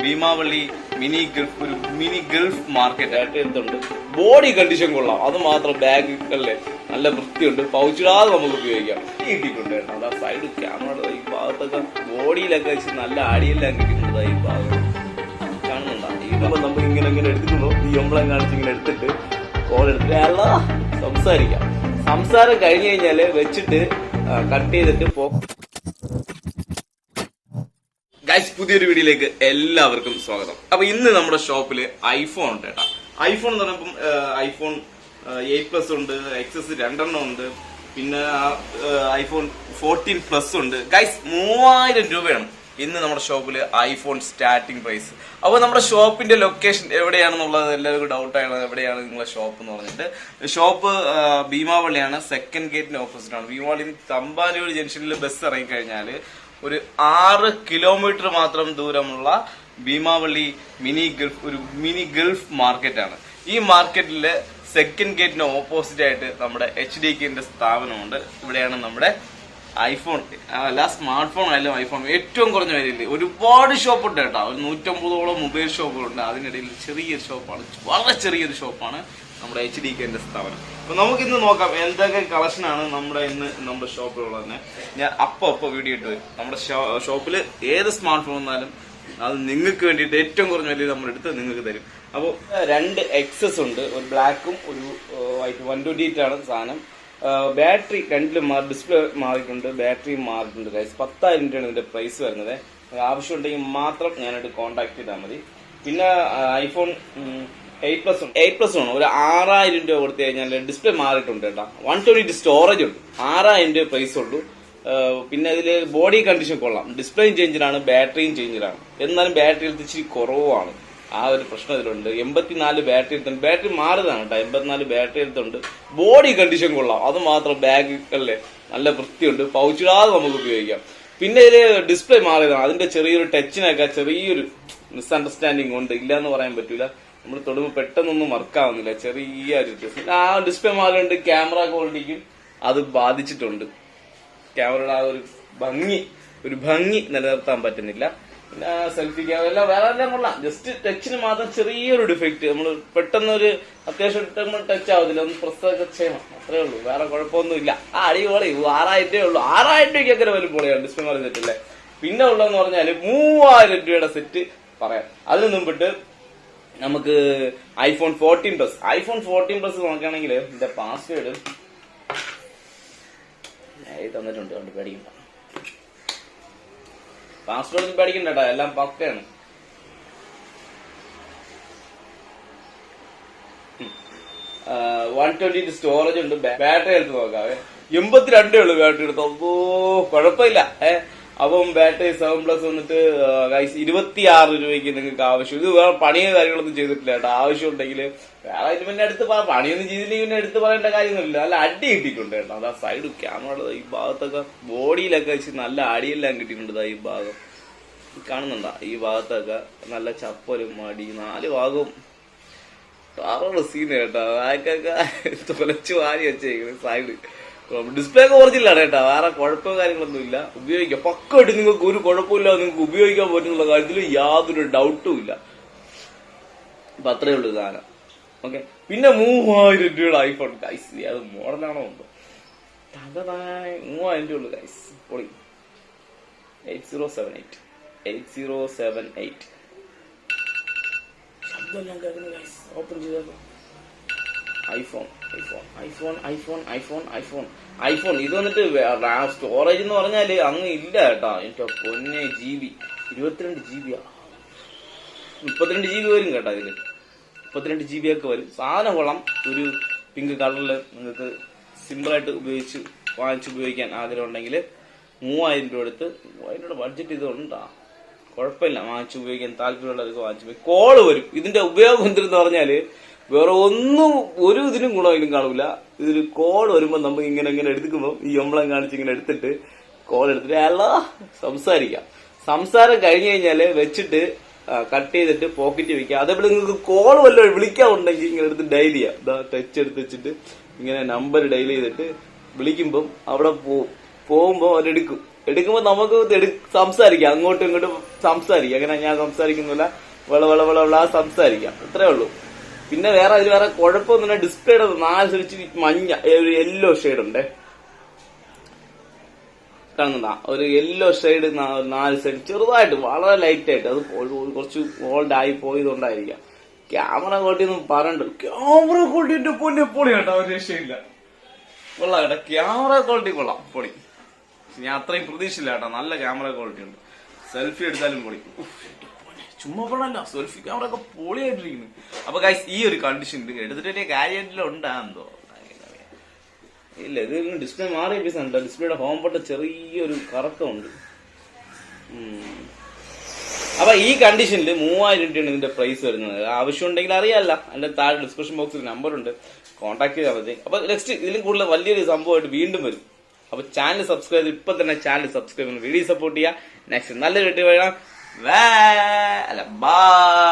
Beemapally mini Gulf market ആയിട്ട് എന്തുണ്ട്. Body condition കൊള്ളാം, അത് മാത്രം ബാഗുകളിലെ നല്ല വൃത്തിയുണ്ട്, പൗച്ചിടാതെ നമുക്ക് ഉപയോഗിക്കാം. കിട്ടിയിട്ടുണ്ട് കേട്ടോ. അതാ സൈഡ് ക്യാമറ ഈ ഭാഗത്തൊക്കെ ബോഡിയിലൊക്കെ വെച്ച് നല്ല അടിയെല്ലാം കിട്ടിയിട്ടുണ്ട്. ഈ ഭാഗം കാണുന്നുണ്ടോ? ഈ ഭാഗം നമുക്ക് ഇങ്ങനെ എടുത്തിട്ടുണ്ടോ, ഈ എംബ്ലം കാണിച്ച് ഇങ്ങനെ എടുത്തിട്ട് കോൾ എടുത്തിട്ട് അല്ല സംസാരം കഴിഞ്ഞു കഴിഞ്ഞാല് വെച്ചിട്ട് കട്ട് ചെയ്തിട്ട് ഗൈസ്, പുതിയൊരു വീഡിയോയിലേക്ക് എല്ലാവർക്കും സ്വാഗതം. അപ്പൊ ഇന്ന് നമ്മുടെ ഷോപ്പില് ഐഫോൺ ഉണ്ട് കേട്ടോ. ഐഫോൺ എന്ന് പറയുമ്പോൾ ഐഫോൺ 8+ ഉണ്ട്, XS 2 ഉണ്ട്, പിന്നെ ഐഫോൺ 14+ ഉണ്ട്. ഗൈസ് 3000 രൂപയാണ് ഇന്ന് നമ്മുടെ ഷോപ്പില് ഐഫോൺ സ്റ്റാർട്ടിംഗ് പ്രൈസ്. അപ്പൊ നമ്മുടെ ഷോപ്പിന്റെ ലൊക്കേഷൻ എവിടെയാണെന്നുള്ളത് എല്ലാവർക്കും ഡൗട്ടാണ്. എവിടെയാണ് നിങ്ങളെ ഷോപ്പ് എന്ന് പറഞ്ഞിട്ട്, ഷോപ്പ് ഭീമാവള്ളിയാണ്, സെക്കൻഡ് ഗേറ്റിന് ഓപ്പോസിറ്റ് ആണ്. ഭീമാവള്ളി തമ്പാനൂർ ജംഗ്ഷനിൽ ബസ് ഇറങ്ങിക്കഴിഞ്ഞാല് ഒരു 6 കിലോമീറ്റർ മാത്രം ദൂരമുള്ള ഭീമാവള്ളി മിനി ഗൾഫ് മാർക്കറ്റാണ്. ഈ മാർക്കറ്റില് സെക്കൻഡ് ഗേറ്റിന് ഓപ്പോസിറ്റ് ആയിട്ട് നമ്മുടെ HDKന്റെ സ്ഥാപനമുണ്ട്. ഇവിടെയാണ് നമ്മുടെ ഐഫോൺ അല്ല സ്മാർട്ട് ഫോൺ ആയാലും ഐഫോൺ ഏറ്റവും കുറഞ്ഞ വിലയിൽ ഒരുപാട് ഷോപ്പ് ഉണ്ട് കേട്ടോ. ഒരു 150ഓളം മൊബൈൽ ഷോപ്പുകളുണ്ട്. അതിനിടയിൽ ചെറിയൊരു ഷോപ്പാണ്, വളരെ ചെറിയൊരു ഷോപ്പാണ് നമ്മുടെ HDKന്റെ സ്ഥാപനം. അപ്പൊ നമുക്കിന്ന് നോക്കാം എന്തൊക്കെ കളക്ഷനാണ് നമ്മുടെ ഷോപ്പിലുള്ളത് തന്നെ. ഞാൻ അപ്പൊ വീഡിയോ ഇട്ട് വരും. നമ്മുടെ ഷോപ്പിൽ ഏത് സ്മാർട്ട് ഫോൺ വന്നാലും അത് നിങ്ങൾക്ക് വേണ്ടിയിട്ട് ഏറ്റവും കുറഞ്ഞ വിലയിൽ നമ്മൾ എടുത്ത് നിങ്ങൾക്ക് തരും. അപ്പോൾ 2 XS ഉണ്ട്, ഒരു ബ്ലാക്കും ഒരു വൈറ്റ്. 128 ആണ് സാധനം. ബാറ്ററി രണ്ടിലും ഡിസ്പ്ലേ മാറിയിട്ടുണ്ട്, ബാറ്ററി മാറിയിട്ടുണ്ട്. 10,000 രൂപയാണ് ഇതിന്റെ പ്രൈസ് വരുന്നത്. ആവശ്യമുണ്ടെങ്കിൽ മാത്രം ഞാനായിട്ട് കോൺടാക്ട് ചെയ്താൽ മതി. പിന്നെ ഐഫോൺ 8+ ഉണ്ട്. 8+ ആണ്. ഒരു 6000 രൂപ കൊടുത്തു കഴിഞ്ഞാൽ ഡിസ്പ്ലേ മാറിയിട്ടുണ്ട് കേട്ടോ. 128 സ്റ്റോറേജ് ഉണ്ട്. 6000 രൂപ പ്രൈസ് ഉള്ളൂ. പിന്നെ ഇതില് ബോഡി കണ്ടീഷൻ കൊള്ളാം, ഡിസ്പ്ലേയും ചേഞ്ചിലാണ്, ബാറ്ററിയും ചേഞ്ചിലാണ്. എന്നാലും ബാറ്ററി ഹെൽത്ത് ഇച്ചിരി കുറവാണ്. ആ ഒരു പ്രശ്നം ഇതിലുണ്ട്. 84 ബാറ്ററി ഹെൽത്ത്, ബാറ്ററി മാറുന്നതാണ് കേട്ടോ. 84 ബാറ്ററി ഹെൽത്ത് ഉണ്ട്. ബോഡി കണ്ടീഷൻ കൊള്ളാം, അത് മാത്രം ബാഗുകളിലെ നല്ല വൃത്തിയുണ്ട്, പൗച്ചിടാതെ നമുക്ക് ഉപയോഗിക്കാം. പിന്നെ ഇതില് ഡിസ്പ്ലേ മാറിയതാണ്. അതിന്റെ ചെറിയൊരു ടച്ചിനൊക്കെ ചെറിയൊരു മിസ്അണ്ടർസ്റ്റാൻഡിങ് ഉണ്ട്, ഇല്ലാന്ന് പറയാൻ പറ്റൂല. നമ്മൾ തൊടുമ്പോൾ പെട്ടെന്നൊന്നും വർക്കാവുന്നില്ല, ചെറിയൊരു ആ ഡിസ്പ്ലേ മാറിയുണ്ട്. ക്യാമറ ക്വാളിറ്റിക്കും അത് ബാധിച്ചിട്ടുണ്ട്. ക്യാമറയുടെ ആ ഒരു ഭംഗി നിലനിർത്താൻ പറ്റുന്നില്ല. പിന്നെ സെൽഫി ക്യാമറ വേറെ എല്ലാം കൊള്ളാം. ജസ്റ്റ് ടച്ചിന് മാത്രം ചെറിയൊരു ഡിഫക്റ്റ്. നമ്മൾ പെട്ടെന്നൊരു അത്യാവശ്യം ടച്ച് ആവത്തില്ല, ഒന്ന് പ്രസ്തൊക്കെ ചെയ്യണം, അത്രേ ഉള്ളൂ. വേറെ കുഴപ്പമൊന്നുമില്ല. അടിപൊളി. 6000 രൂപയേ ഉള്ളൂ. 6000 രൂപയ്ക്ക് അങ്ങനെ വലിയ പൊളിയാണ് ഡിസ്പ്ലേ മാറി സെറ്റ് അല്ലേ. പിന്നെ ഉള്ളതെന്ന് പറഞ്ഞാല് 3000 രൂപയുടെ സെറ്റ് പറയാം. അതിന് മുമ്പിട്ട് നമുക്ക് ഐഫോൺ 14+ നോക്കുകയാണെങ്കിൽ ഇതിന്റെ പാസ്വേഡ് തന്നിട്ടുണ്ട്, കൊണ്ട് പേടിക്കണ്ട. പാസ്വേഡ് ഒന്നും പേടിക്കണ്ട കേട്ടോ, എല്ലാം പക്കയാണ്. ആ 128 സ്റ്റോറേജ് ഉണ്ട്. ബാറ്ററി എടുത്ത് നോക്കാവേ. 82 ഉള്ളു ബാറ്ററി എടുത്ത്. അപ്പോ കുഴപ്പമില്ല. അപ്പം ബാറ്ററി 7+ വന്നിട്ട് 26 രൂപയ്ക്ക് നിങ്ങൾക്ക് ആവശ്യം. ഇത് വേറെ പണിയോ കാര്യങ്ങളൊന്നും ചെയ്തിട്ടില്ല കേട്ടോ. ആവശ്യം ഉണ്ടെങ്കിൽ വേറെ പിന്നെ എടുത്ത് പണിയൊന്നും ചെയ്തില്ലെങ്കിൽ പിന്നെ എടുത്ത് പറയേണ്ട കാര്യമൊന്നുമില്ല. നല്ല അടി കിട്ടിയിട്ടുണ്ട് കേട്ടോ. അതാ സൈഡ് ക്യാമറ ഈ ഭാഗത്തൊക്കെ ബോഡിയിലൊക്കെ വെച്ച് നല്ല അടിയെല്ലാം കിട്ടിയിട്ടുണ്ട്. ഈ ഭാഗം കാണുന്നുണ്ടോ? ഈ ഭാഗത്തൊക്കെ നല്ല ചപ്പലും അടി 4 ഭാഗവും ടാറുള്ള സീന് കേട്ടോ. അതൊക്കെ തുലച്ചു വാരി വെച്ചേക്കുന്നത് സൈഡ്. ഡിസ്പ്ലേ ഒക്കെ ഒറിജിനലാണ് കേട്ടോ. വേറെ കുഴപ്പമോ കാര്യങ്ങളൊന്നും ഇല്ല. ഉപയോഗിക്കാം പക്കമായിട്ട്. നിങ്ങൾക്ക് ഒരു കുഴപ്പമില്ല, നിങ്ങൾക്ക് ഉപയോഗിക്കാൻ പറ്റുന്നുള്ള കാര്യത്തിൽ യാതൊരു ഡൗട്ടും ഇല്ല. അപ്പൊ അത്രേ ഉള്ളൂ സാധനം. ഓക്കെ. പിന്നെ 3000 രൂപയുടെ ഐഫോൺ ഗൈസ്. അത് മോഡലാണോ ഉണ്ടോ? 3000 രൂപ ഉള്ളു ഗൈസ്. പൊളി. 8078 ശബ്ദം ഞാൻ കേൾക്കുന്നു ഗൈസ്. ഓപ്പൺ ചെയ്തോ. ഐഫോൺ ഇത് വന്നിട്ട് സ്റ്റോറേജ് എന്ന് പറഞ്ഞാല് അങ്ങ് ഇല്ല കേട്ടോ. എന്റെ പൊന്നെ GB 22 GB 32 GB വരും കേട്ടോ. ഇതില് 32 GB ഒക്കെ വരും. സാധനം കൊള്ളാം. ഒരു പിങ്ക് കളറില് നിങ്ങൾക്ക് സിമ്പിളായിട്ട് വാങ്ങിച്ച് ഉപയോഗിക്കാൻ ആഗ്രഹം ഉണ്ടെങ്കിൽ 3000 രൂപ എടുത്ത്, 3000 രൂപ ബഡ്ജറ്റ് ഇതുണ്ടാ, കുഴപ്പമില്ല. വാങ്ങിച്ച് ഉപയോഗിക്കാൻ താല്പര്യമുള്ളവർക്ക് വാങ്ങിച്ച് കോള് വരും. ഇതിന്റെ ഉപയോഗം എന്തെന്ന് പറഞ്ഞാല് വേറെ ഒരു ഇതിനും ഗുണമായാലും കാണൂല. ഇതൊരു കോൾ വരുമ്പോ നമുക്ക് ഇങ്ങനെ എടുക്കുമ്പോ ഈ എംബ്ലം കാണിച്ച് ഇങ്ങനെ എടുത്തിട്ട് കോൾ എടുത്തിട്ട് സംസാരിക്കാം. സംസാരം കഴിഞ്ഞു കഴിഞ്ഞാല് വെച്ചിട്ട് കട്ട് ചെയ്തിട്ട് പോക്കറ്റ് വെക്കുക. അതേപോലെ നിങ്ങൾക്ക് കോൾ വല്ലതും വിളിക്കാറുണ്ടെങ്കിൽ ഇങ്ങനെ എടുത്ത് ഡയൽ ചെയ്യാം. ടച്ച് എടുത്ത് വെച്ചിട്ട് ഇങ്ങനെ നമ്പർ ഡയൽ ചെയ്തിട്ട് വിളിക്കുമ്പം അവിടെ പോകുമ്പോ അവരെടുക്കും. എടുക്കുമ്പോ നമുക്ക് സംസാരിക്കാം, അങ്ങോട്ടും ഇങ്ങോട്ടും സംസാരിക്കാം. അങ്ങനെ ഞാൻ സംസാരിക്കുന്നില്ല, വള സംസാരിക്കാം, ഇത്രേ ഉള്ളൂ. പിന്നെ വേറെ അതിൽ വേറെ കുഴപ്പമൊന്നുമില്ല. ഡിസ്പ്ലേയുടെ 4 സൈഡ് മഞ്ഞ ഒരു യെല്ലോ ഷെയ്ഡ് ഉണ്ട്, കാണുന്ന ഒരു യെല്ലോ ഷെയ്ഡ് 4 സൈഡ് ചെറുതായിട്ട് വളരെ ലൈറ്റ് ആയിട്ട്. അത് കുറച്ച് ഓൾഡ് ആയി പോയതുകൊണ്ടായിരിക്കാം. ക്യാമറ ക്വാളിറ്റി ഒന്നും പറയണ്ട, ക്യാമറ ക്വാളിറ്റി പൊളി കേട്ടോ, ഒരു രക്ഷയില്ല. കൊള്ളാം കേട്ടോ, ക്യാമറ ക്വാളിറ്റി കൊള്ളാം, പൊളി. ഞാൻ അത്രയും പ്രതീക്ഷയില്ല കേട്ടോ, നല്ല ക്യാമറ ക്വാളിറ്റി ഉണ്ട്. സെൽഫി എടുത്താലും പൊളി, ചുമ്മാ പണല്ല, സെൽഫി ക്യാമറ ഒക്കെ പൊളിയായിട്ടിരിക്കുന്നു. അപ്പൊ ഗൈസ് ഈ ഒരു കണ്ടീഷൻ എടുത്തിട്ട് വലിയ കാര്യമായിട്ടില്ല ഉണ്ടാകുന്നോ ഇല്ല. ഇത് ഡിസ്പ്ലേ മാറിയ പീസ് ഉണ്ട്, ഡിസ്പ്ലേയുടെ ഹോം ബട്ടൺ ചെറിയൊരു കറക്കമുണ്ട്. അപ്പൊ ഈ കണ്ടീഷനിൽ 3000 രൂപയാണ് ഇതിന്റെ പ്രൈസ് വരുന്നത്. ആവശ്യം ഉണ്ടെങ്കിൽ അറിയാല്ല, അതിന്റെ താഴെ ഡിസ്ക്രിപ്ഷൻ ബോക്സിൽ നമ്പർ ഉണ്ട്, കോൺടാക്ട് ചെയ്താൽ മതി. അപ്പൊ നെക്സ്റ്റ് ഇതിലും കൂടുതൽ വലിയൊരു സംഭവമായിട്ട് വീണ്ടും വരും. അപ്പൊ ചാനൽ സബ്സ്ക്രൈബ്, ഇപ്പൊ തന്നെ ചാനൽ സബ്സ്ക്രൈബ്, വീഡിയോ സപ്പോർട്ട് ചെയ്യുക. നെക്സ്റ്റ് നല്ലൊരു വീഡിയോ വരാം. ബൈ.